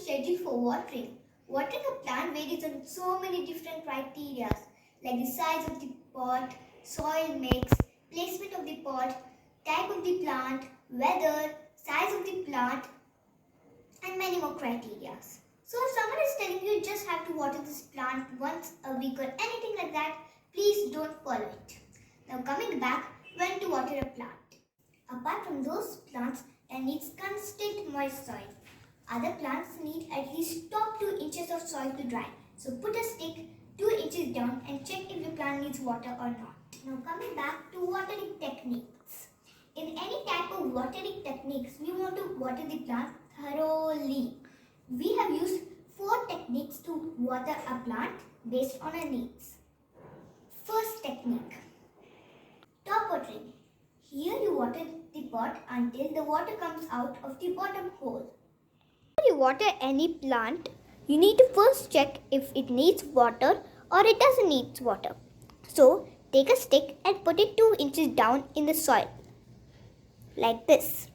schedule for watering. Watering a plant varies on so many different criteria like the size of the pot, soil mix, placement of the pot, type of the plant, weather, size of the plant, and many more criteria. So if someone is telling you just have to water this plant once a week or anything like that, please don't follow it. Now coming back, when to water a plant. Apart from those plants that needs constant moist soil, other plants need at least top 2 inches of soil to dry. So put a stick 2 inches down and check if the plant needs water or not. Now coming back to watering techniques. In any type of watering techniques, we want to water the plant thoroughly. We have used 4 techniques to water a plant based on our needs. First technique, top watering. Here you water the pot until the water comes out of the bottom hole. Before you water any plant, you need to first check if it needs water or it doesn't need water. So take a stick and put it 2 inches down in the soil, like this.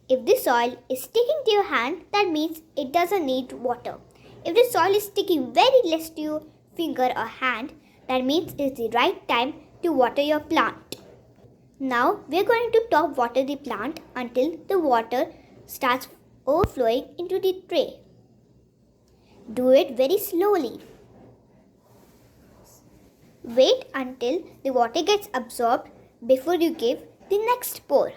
If the soil is sticking to your hand, that means it doesn't need water. If the soil is sticking very less to your finger or hand, that means it's the right time to water your plant. Now we are going to top water the plant until the water starts overflowing into the tray. Do it very slowly. Wait until the water gets absorbed before you give the next pour.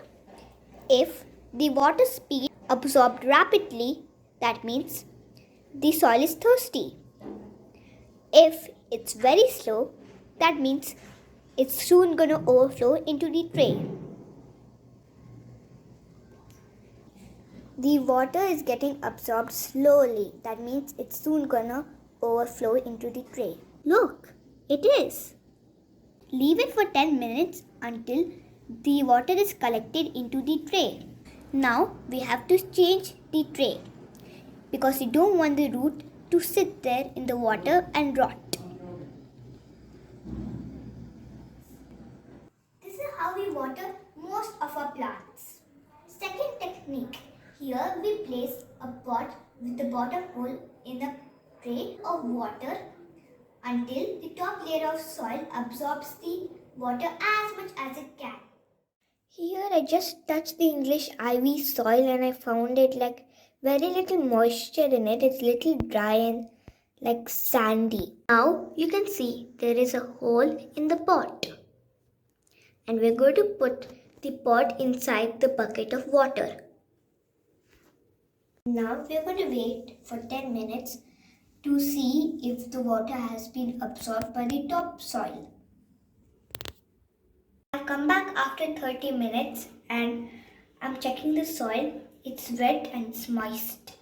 If the water speed absorbed rapidly, that means the soil is thirsty. If it's very slow, that means it's soon going to overflow into the tray. The water is getting absorbed slowly. That means it's soon going to overflow into the tray. Look, it is. Leave it for 10 minutes until the water is collected into the tray. Now we have to change the tray because you don't want the root to sit there in the water and rot. This is how we water most of our plants. Second technique. Here we place a pot with the bottom hole in a tray of water until the top layer of soil absorbs the water as much as it can. Here I just touched the English ivy soil and I found it like very little moisture in it. It's little dry and like sandy. Now you can see there is a hole in the pot. And we're going to put the pot inside the bucket of water. Now we're going to wait for 10 minutes to see if the water has been absorbed by the top soil. I'll come back after 30 minutes and I'm checking the soil. It's wet and it's moist.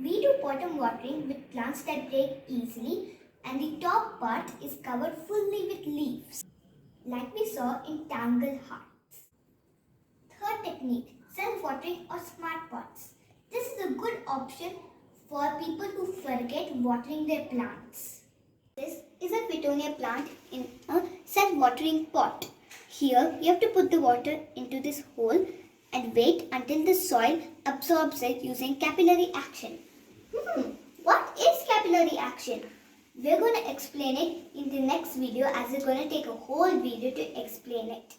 We do bottom watering with plants that break easily and the top part is covered fully with leaves, like we saw in tangle hearts. Third technique, self-watering or smart pots. This is a good option for people who forget watering their plants. This is a Pitonia plant in a self-watering pot. Here you have to put the water into this hole and wait until the soil absorbs it using capillary action. What is capillary action? We're going to explain it in the next video as we're going to take a whole video to explain it.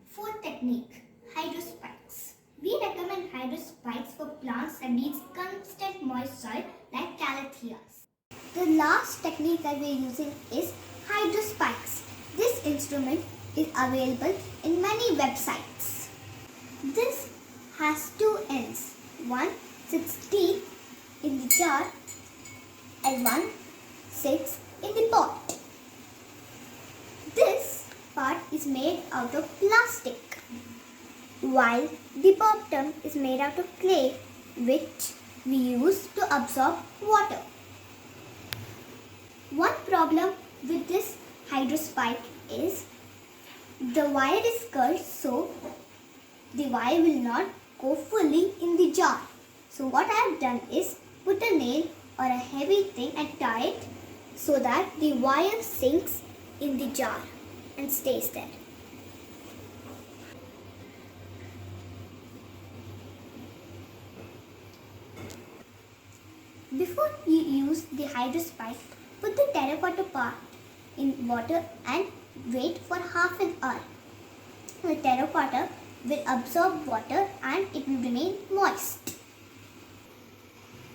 Fourth technique, hydrospikes. We recommend hydrospikes for plants that needs constant moist soil like calatheas. The last technique that we are using is hydrospikes. This instrument is available in many websites. This has 2 ends. One sits deep in the jar and one sits in the pot. This part is made out of plastic, while the bottom is made out of clay, which we use to absorb water. One problem with this hydrospike is the wire is curled, so the wire will not go fully in the jar. So what I have done is put a nail or a heavy thing and tie it so that the wire sinks in the jar and stays there. Before you use the hydrospike, put the terracotta pot in water and wait for half an hour. The terracotta will absorb water and it will remain moist.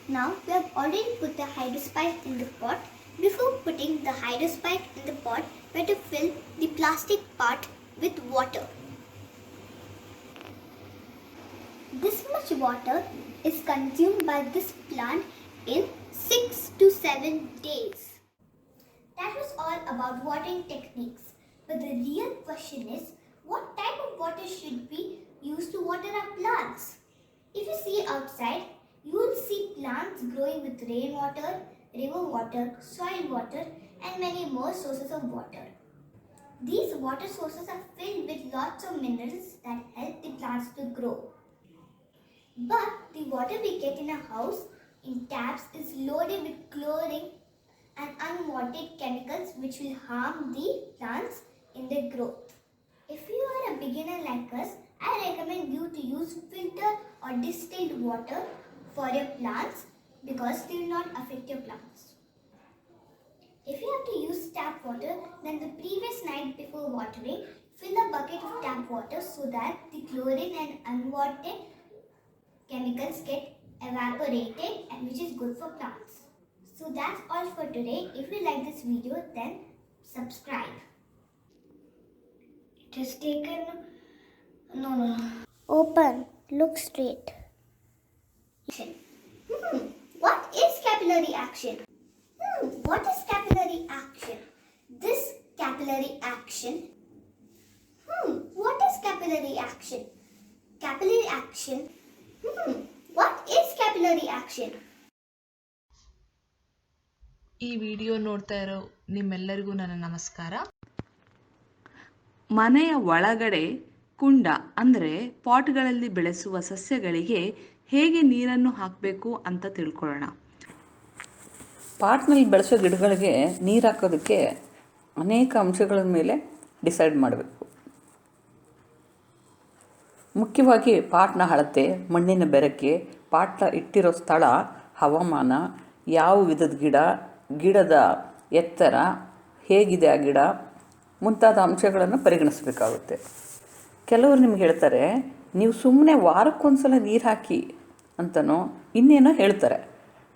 Now we have already put the hydrospike in the pot. Before putting the hydrospike in the pot, we have to fill the plastic part with water. This much water is consumed by this plant in 6 to 7 days. That was all about watering techniques. But the real question is, what type of water should we use to water our plants? If you see outside, you will see plants growing with rainwater, river water, soil water, and many more sources of water. These water sources are filled with lots of minerals that help the plants to grow. But the water we get in a house in taps is loaded with chlorine and unwanted chemicals which will harm the plants in their growth. If you are a beginner like us, I recommend you to use filtered or distilled water for your plants because they will not affect your plants. If you have to use tap water, then the previous night before watering, fill a bucket of tap water so that the chlorine and unwanted chemicals get evaporated, and which is good for plants. So that's all for today. If you like this video, then subscribe. It has taken... No. Open. Look straight. What is capillary action? What is capillary action? This capillary action. What is capillary action? Capillary action. What is capillary action? ಈ video ನೋಡ್ತಾ ಇರೋ ನಿಮ್ಮೆಲ್ಲರಿಗೂ ನನ್ನ ನಮಸ್ಕಾರ. ಮನೆಯ ಒಳಗಡೆ ಕುಂಡ ಅಂದರೆ ಪಾಟ್ಗಳಲ್ಲಿ ಬೆಳೆಸುವ ಸಸ್ಯಗಳಿಗೆ ಹೇಗೆ ನೀರನ್ನು ಹಾಕಬೇಕು ಅಂತ ತಿಳ್ಕೊಳ್ಳೋಣ. ಪಾಟ್ನಲ್ಲಿ ಬೆಳೆಸೋ ಗಿಡಗಳಿಗೆ ನೀರು ಹಾಕೋದಕ್ಕೆ ಅನೇಕ ಅಂಶಗಳ ಮೇಲೆ ಡಿಸೈಡ್ ಮಾಡಬೇಕು. ಮುಖ್ಯವಾಗಿ ಪಾಟ್ನ ಅಳತೆ, ಮಣ್ಣಿನ ಬೆರಕೆ, ಪಾಟ್ನ ಇಟ್ಟಿರೋ ಸ್ಥಳ, ಹವಾಮಾನ, ಯಾವ ವಿಧದ ಗಿಡದ ಎತ್ತರ, ಹೇಗಿದೆ ಆ ಗಿಡ ಮುಂತಾದ ಅಂಶಗಳನ್ನು ಪರಿಗಣಿಸಬೇಕಾಗುತ್ತೆ. ಕೆಲವರು ನಿಮ್ಗೆ ಹೇಳ್ತಾರೆ, ನೀವು ಸುಮ್ಮನೆ ವಾರಕ್ಕೊಂದ್ಸಲ ನೀರು ಹಾಕಿ ಅಂತನೋ ಇನ್ನೇನೋ ಹೇಳ್ತಾರೆ.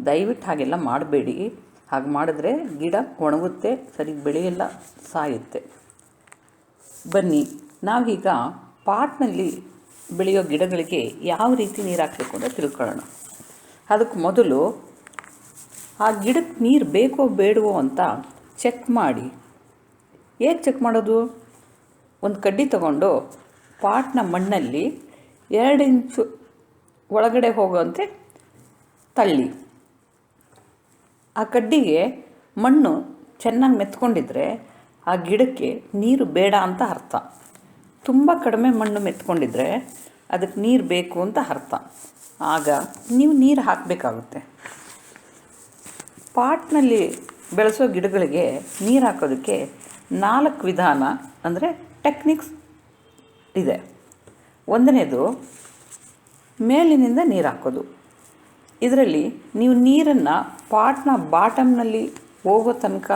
ದಯವಿಟ್ಟು ಹಾಗೆಲ್ಲ ಮಾಡಬೇಡಿ. ಹಾಗೆ ಮಾಡಿದ್ರೆ ಗಿಡ ಒಣಗುತ್ತೆ, ಸರಿಗೆ ಬೆಳೆಯೆಲ್ಲ ಸಾಯುತ್ತೆ. ಬನ್ನಿ ನಾವೀಗ ಪಾಟ್ನಲ್ಲಿ ಬೆಳೆಯೋ ಗಿಡಗಳಿಗೆ ಯಾವ ರೀತಿ ನೀರು ಹಾಕಬೇಕು ಅಂತ ತಿಳ್ಕೊಳ್ಳೋಣ. ಅದಕ್ಕೆ ಮೊದಲು ಆ ಗಿಡಕ್ಕೆ ನೀರು ಬೇಕೋ ಬೇಡವೋ ಅಂತ ಚೆಕ್ ಮಾಡಿ. ಹೇಗೆ ಚೆಕ್ ಮಾಡೋದು? ಒಂದು ಕಡ್ಡಿ ತಗೊಂಡು ಪಾಟ್ನ ಮಣ್ಣಲ್ಲಿ 2 ಇಂಚು ಒಳಗಡೆ ಹೋಗುವಂತೆ ತಳ್ಳಿ. ಆ ಕಡ್ಡಿಗೆ ಮಣ್ಣು ಚೆನ್ನಾಗಿ ಮೆತ್ಕೊಂಡಿದ್ರೆ ಆ ಗಿಡಕ್ಕೆ ನೀರು ಬೇಡ ಅಂತ ಅರ್ಥ. ತುಂಬ ಕಡಿಮೆ ಮಣ್ಣು ಮೆತ್ಕೊಂಡಿದ್ರೆ ಅದಕ್ಕೆ ನೀರು ಬೇಕು ಅಂತ ಅರ್ಥ. ಆಗ ನೀವು ನೀರು ಹಾಕಬೇಕಾಗುತ್ತೆ. ಪಾಟ್ನಲ್ಲಿ ಬೆಳೆಸೋ ಗಿಡಗಳಿಗೆ ನೀರು ಹಾಕೋದಕ್ಕೆ 4 ವಿಧಾನ ಅಂದರೆ ಟೆಕ್ನಿಕ್ಸ್ ಇದೆ. ಒಂದನೇದು ಮೇಲಿನಿಂದ ನೀರು ಹಾಕೋದು. ಇದರಲ್ಲಿ ನೀವು ನೀರನ್ನು ಪಾಟ್ನ ಬಾಟಮ್ನಲ್ಲಿ ಹೋಗೋ ತನಕ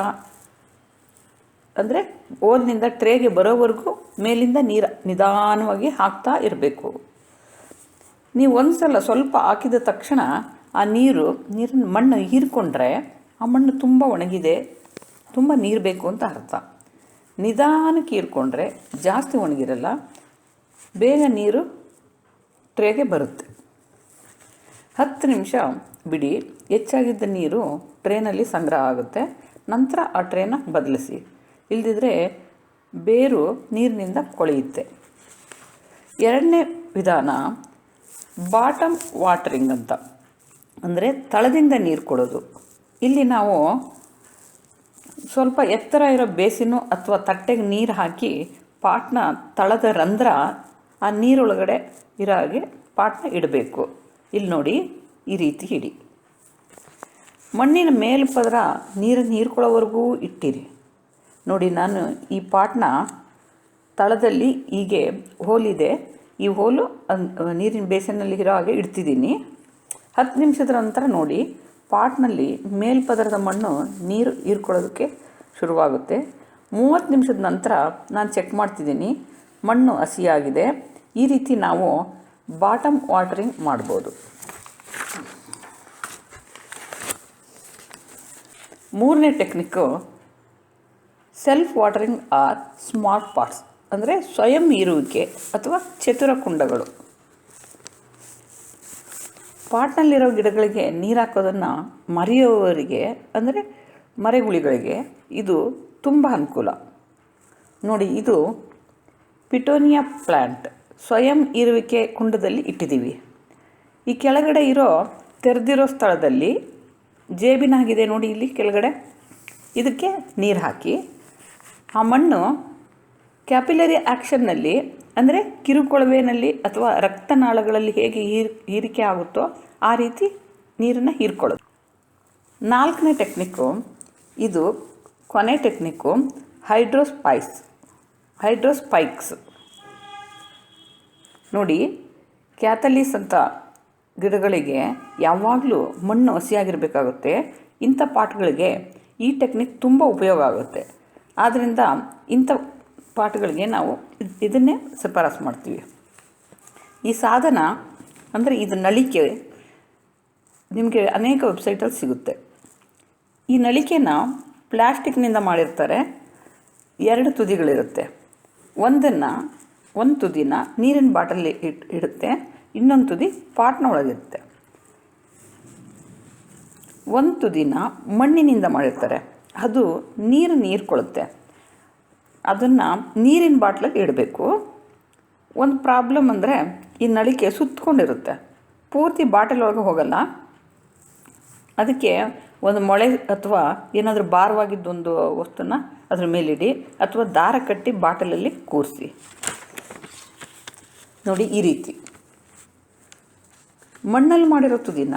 ಅಂದರೆ ಓಲ್ನಿಂದ ಟ್ರೇಗೆ ಬರೋವರೆಗೂ ಮೇಲಿಂದ ನೀರು ನಿಧಾನವಾಗಿ ಹಾಕ್ತಾ ಇರಬೇಕು. ನೀವು ಒಂದು ಸಲ ಸ್ವಲ್ಪ ಹಾಕಿದ ತಕ್ಷಣ ಆ ನೀರಿನ ಮಣ್ಣು ಹೀರಿಕೊಂಡ್ರೆ ಆ ಮಣ್ಣು ತುಂಬ ಒಣಗಿದೆ, ತುಂಬ ನೀರು ಬೇಕು ಅಂತ ಅರ್ಥ. ನಿಧಾನಕ್ಕೆ ಹೀರಿಕೊಂಡ್ರೆ ಜಾಸ್ತಿ ಒಣಗಿರಲ್ಲ, ಬೇಗ ನೀರು ಟ್ರೇಗೆ ಬರುತ್ತೆ. 10 ನಿಮಿಷ ಬಿಡಿ. ಹೆಚ್ಚಾಗಿದ್ದ ನೀರು ಟ್ರೇನಲ್ಲಿ ಸಂಗ್ರಹ ಆಗುತ್ತೆ. ನಂತರ ಆ ಟ್ರೇನ ಬದಲಿಸಿ. ಇಲ್ಲದಿದ್ದರೆ ಬೇರು ನೀರಿನಿಂದ ಕೊಳೆಯುತ್ತೆ. ಎರಡನೇ ವಿಧಾನ ಬಾಟಮ್ ವಾಟರಿಂಗ್ ಅಂತ, ಅಂದರೆ ತಳದಿಂದ ನೀರು ಕೊಡೋದು. ಇಲ್ಲಿ ನಾವು ಸ್ವಲ್ಪ ಎತ್ತರ ಇರೋ ಬೇಸಿನು ಅಥವಾ ತಟ್ಟೆಗೆ ನೀರು ಹಾಕಿ ಪಾಟ್ನ ತಳದ ರಂಧ್ರ ಆ ನೀರೊಳಗಡೆ ಇರೋ ಹಾಗೆ ಪಾಟ್ನ ಇಡಬೇಕು. ಇಲ್ಲಿ ನೋಡಿ, ಈ ರೀತಿ ಇಡಿ. ಮಣ್ಣಿನ ಮೇಲ್ಪದರ ನೀರನ್ನು ಹೀರ್ಕೊಳ್ಳೋವರೆಗೂ ಇಟ್ಟಿರಿ. ನೋಡಿ, ನಾನು ಈ ಪಾಟ್ನ ತಳದಲ್ಲಿ ಹೀಗೆ ಹೋಲಿದೆ. ಈ ಹೋಲು ನೀರಿನ ಬೇಸಿನಲ್ಲಿ ಇರೋ ಹಾಗೆ ಇಡ್ತಿದ್ದೀನಿ. 10 ನಿಮಿಷದ ನಂತರ ನೋಡಿ, ಪಾಟ್ನಲ್ಲಿ ಮೇಲ್ಪದರದ ಮಣ್ಣು ನೀರು ಹೀರ್ಕೊಳ್ಳೋದಕ್ಕೆ ಶುರುವಾಗುತ್ತೆ. 30 ನಿಮಿಷದ ನಂತರ ನಾನು ಚೆಕ್ ಮಾಡ್ತಿದ್ದೀನಿ, ಮಣ್ಣು ಹಸಿಯಾಗಿದೆ. ಈ ರೀತಿ ನಾವು ಬಾಟಮ್ ವಾಟರಿಂಗ್ ಮಾಡ್ಬೋದು. ಮೂರನೇ technique self watering or smart pots, ಅಂದರೆ ಸ್ವಯಂ ಹೀರುವಿಕೆ ಅಥವಾ ಚತುರ ಕುಂಡಗಳು. ಪಾಟ್ನಲ್ಲಿರೋ ಗಿಡಗಳಿಗೆ ನೀರು ಹಾಕೋದನ್ನು ಮರೆಯುವವರಿಗೆ, ಅಂದರೆ ಮರೆಗುಳಿಗಳಿಗೆ ಇದು ತುಂಬ ಅನುಕೂಲ. ನೋಡಿ, ಇದು ಪಿಟೋನಿಯಾ ಪ್ಲ್ಯಾಂಟ್ ಸ್ವಯಂ ಹೀರುವಿಕೆ ಕುಂಡದಲ್ಲಿ ಇಟ್ಟಿದ್ದೀವಿ. ಈ ಕೆಳಗಡೆ ಇರೋ ತೆರೆದಿರೋ ಸ್ಥಳದಲ್ಲಿ ಜೇಬಿನಾಗಿದೆ ನೋಡಿ, ಇಲ್ಲಿ ಕೆಳಗಡೆ ಇದಕ್ಕೆ ನೀರು ಹಾಕಿ ಆ ಮಣ್ಣು ಕ್ಯಾಪಿಲರಿ ಆ್ಯಕ್ಷನ್ನಲ್ಲಿ, ಅಂದರೆ ಕಿರುಕೊಳವೆಯಲ್ಲಿ ಅಥವಾ ರಕ್ತನಾಳಗಳಲ್ಲಿ ಹೇಗೆ ಹೀರಿಕೆ ಆಗುತ್ತೋ ಆ ರೀತಿ ನೀರನ್ನು ಹೀರ್ಕೊಳ್ಳೋದು. 4ನೇ ಟೆಕ್ನಿಕ್ಕು, ಇದು ಕೊನೆ ಟೆಕ್ನಿಕ್ಕು, ಹೈಡ್ರೋಸ್ಪೈಕ್ಸ್. ನೋಡಿ, ಕ್ಯಾಥಲೀಸ್ ಅಂತ ಗಿಡಗಳಿಗೆ ಯಾವಾಗಲೂ ಮಣ್ಣು ಹಸಿಯಾಗಿರಬೇಕಾಗುತ್ತೆ. ಇಂಥ ಪಾಟ್ಗಳಿಗೆ ಈ ಟೆಕ್ನಿಕ್ ತುಂಬ ಉಪಯೋಗ ಆಗುತ್ತೆ. ಆದ್ದರಿಂದ ಇಂಥ ಪಾಟ್ಗಳಿಗೆ ನಾವು ಇದನ್ನೇ ಶಿಫಾರಸು ಮಾಡ್ತೀವಿ. ಈ ಸಾಧನ, ಅಂದರೆ ಇದು ನಳಿಕೆ, ನಿಮಗೆ ಅನೇಕ ವೆಬ್ಸೈಟಲ್ಲಿ ಸಿಗುತ್ತೆ. ಈ ನಳಿಕೆನ ಪ್ಲ್ಯಾಸ್ಟಿಕ್ನಿಂದ ಮಾಡಿರ್ತಾರೆ. 2 ತುದಿಗಳಿರುತ್ತೆ. ಒಂದು ತುದಿನ ನೀರಿನ ಬಾಟಲ್ಲಿ ಇಡುತ್ತೆ, ಇನ್ನೊಂದು ತುದಿ ಪಾಟ್ನ ಒಳಗಿರುತ್ತೆ. ಒಂದು ತುದಿನ ಮಣ್ಣಿನಿಂದ ಮಾಡಿರ್ತಾರೆ, ಅದು ನೀರನ್ನು ಹೀರ್ಕೊಳ್ಳುತ್ತೆ. ಅದನ್ನು ನೀರಿನ ಬಾಟ್ಲಿಗೆ ಇಡಬೇಕು. ಒಂದು ಪ್ರಾಬ್ಲಮ್ ಅಂದರೆ ಈ ನಳಿಕೆ ಸುತ್ತಕೊಂಡಿರುತ್ತೆ, ಪೂರ್ತಿ ಬಾಟಲ್ ಒಳಗೆ ಹೋಗಲ್ಲ. ಅದಕ್ಕೆ ಒಂದು ಮೊಳೆ ಅಥವಾ ಏನಾದರೂ ಭಾರವಾಗಿದ್ದೊಂದು ವಸ್ತುನ ಅದ್ರ ಮೇಲಿಡಿ, ಅಥವಾ ದಾರ ಕಟ್ಟಿ ಬಾಟಲಲ್ಲಿ ಕೂರಿಸಿ. ನೋಡಿ, ಈ ರೀತಿ ಮಣ್ಣಲ್ಲಿ ಮಾಡಿರೋ ತುದಿನ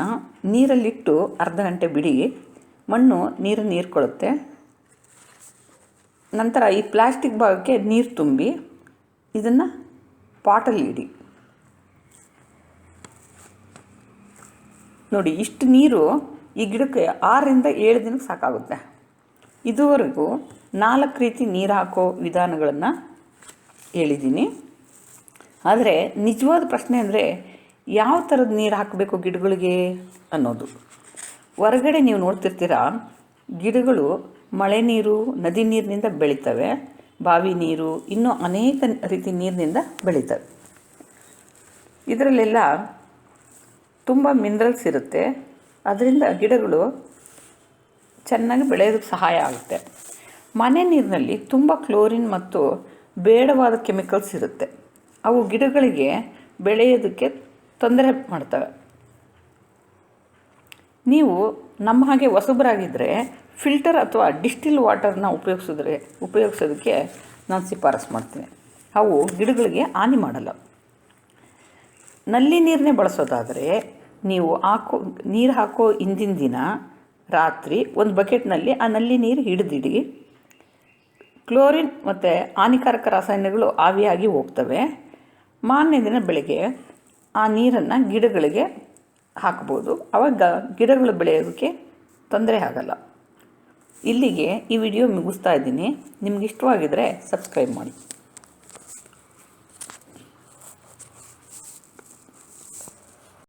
ನೀರಲ್ಲಿಟ್ಟು ಅರ್ಧ ಗಂಟೆ ಬಿಡಿ. ಮಣ್ಣು ನೀರನ್ನು ಹೀರ್ಕೊಳ್ಳುತ್ತೆ. ನಂತರ ಈ ಪ್ಲಾಸ್ಟಿಕ್ ಭಾಗಕ್ಕೆ ನೀರು ತುಂಬಿ ಇದನ್ನು ಪಾಟಲ್ಲಿ ಇಡಿ. ನೋಡಿ, ಇಷ್ಟು ನೀರು ಈ ಗಿಡಕ್ಕೆ 6ರಿಂದ 7 ದಿನಕ್ಕೆ ಸಾಕಾಗುತ್ತೆ. ಇದುವರೆಗೂ 4 ರೀತಿ ನೀರು ಹಾಕೋ ವಿಧಾನಗಳನ್ನು ಹೇಳಿದ್ದೀನಿ. ಆದರೆ ನಿಜವಾದ ಪ್ರಶ್ನೆ ಅಂದರೆ ಯಾವ ಥರದ ನೀರು ಹಾಕಬೇಕು ಗಿಡಗಳಿಗೆ ಅನ್ನೋದು. ಹೊರಗಡೆ ನೀವು ನೋಡ್ತಿರ್ತೀರ, ಗಿಡಗಳು ಮಳೆ ನೀರು, ನದಿ ನೀರಿನಿಂದ ಬೆಳೀತವೆ, ಬಾವಿ ನೀರು, ಇನ್ನೂ ಅನೇಕ ರೀತಿ ನೀರಿನಿಂದ ಬೆಳೀತವೆ. ಇದರಲ್ಲೆಲ್ಲ ತುಂಬ ಮಿನರಲ್ಸ್ ಇರುತ್ತೆ. ಅದರಿಂದ ಗಿಡಗಳು ಚೆನ್ನಾಗಿ ಬೆಳೆಯೋದಕ್ಕೆ ಸಹಾಯ ಆಗುತ್ತೆ. ಮನೆ ನೀರಿನಲ್ಲಿ ತುಂಬ ಕ್ಲೋರಿನ್ ಮತ್ತು ಬೇಡವಾದ ಕೆಮಿಕಲ್ಸ್ ಇರುತ್ತೆ. ಅವು ಗಿಡಗಳಿಗೆ ಬೆಳೆಯೋದಕ್ಕೆ ತೊಂದರೆ ಮಾಡ್ತವೆ. ನೀವು ನಮ್ಮ ಹಾಗೆ ಹೊಸಬರಾಗಿದ್ದರೆ ಫಿಲ್ಟರ್ ಅಥವಾ ಡಿಸ್ಟಿಲ್ ವಾಟರ್ನ ಉಪಯೋಗಿಸೋದಕ್ಕೆ ನಾನು ಶಿಫಾರಸು ಮಾಡ್ತೀನಿ. ಅವು ಗಿಡಗಳಿಗೆ ಹಾನಿ ಮಾಡಲ್ಲ. ನಲ್ಲಿ ನೀರನ್ನೇ ಬಳಸೋದಾದರೆ ನೀವು ನೀರು ಹಾಕೋ ಹಿಂದಿನ ದಿನ ರಾತ್ರಿ ಒಂದು ಬಕೆಟ್ನಲ್ಲಿ ಆ ನಲ್ಲಿ ನೀರು ಹಿಡಿದಿಡಿ. ಕ್ಲೋರಿನ್ ಮತ್ತು ಹಾನಿಕಾರಕ ರಾಸಾಯನಿಕಗಳು ಆವಿಯಾಗಿ ಹೋಗ್ತವೆ. ಮಾರನೇ ದಿನ ಬೆಳಗ್ಗೆ ಆ ನೀರನ್ನು ಗಿಡಗಳಿಗೆ ಹಾಕ್ಬೋದು. ಆವಾಗ ಗಿಡಗಳು ಬೆಳೆಯೋದಕ್ಕೆ ತೊಂದರೆ ಆಗಲ್ಲ. ಇಲ್ಲಿಗೆ ಈ ವಿಡಿಯೋ ಮುಗಿಸ್ತಾ ಇದ್ದೀನಿ. ನಿಮ್ಗೆ ಇಷ್ಟವಾಗಿದ್ದರೆ ಸಬ್ಸ್ಕ್ರೈಬ್ ಮಾಡಿ.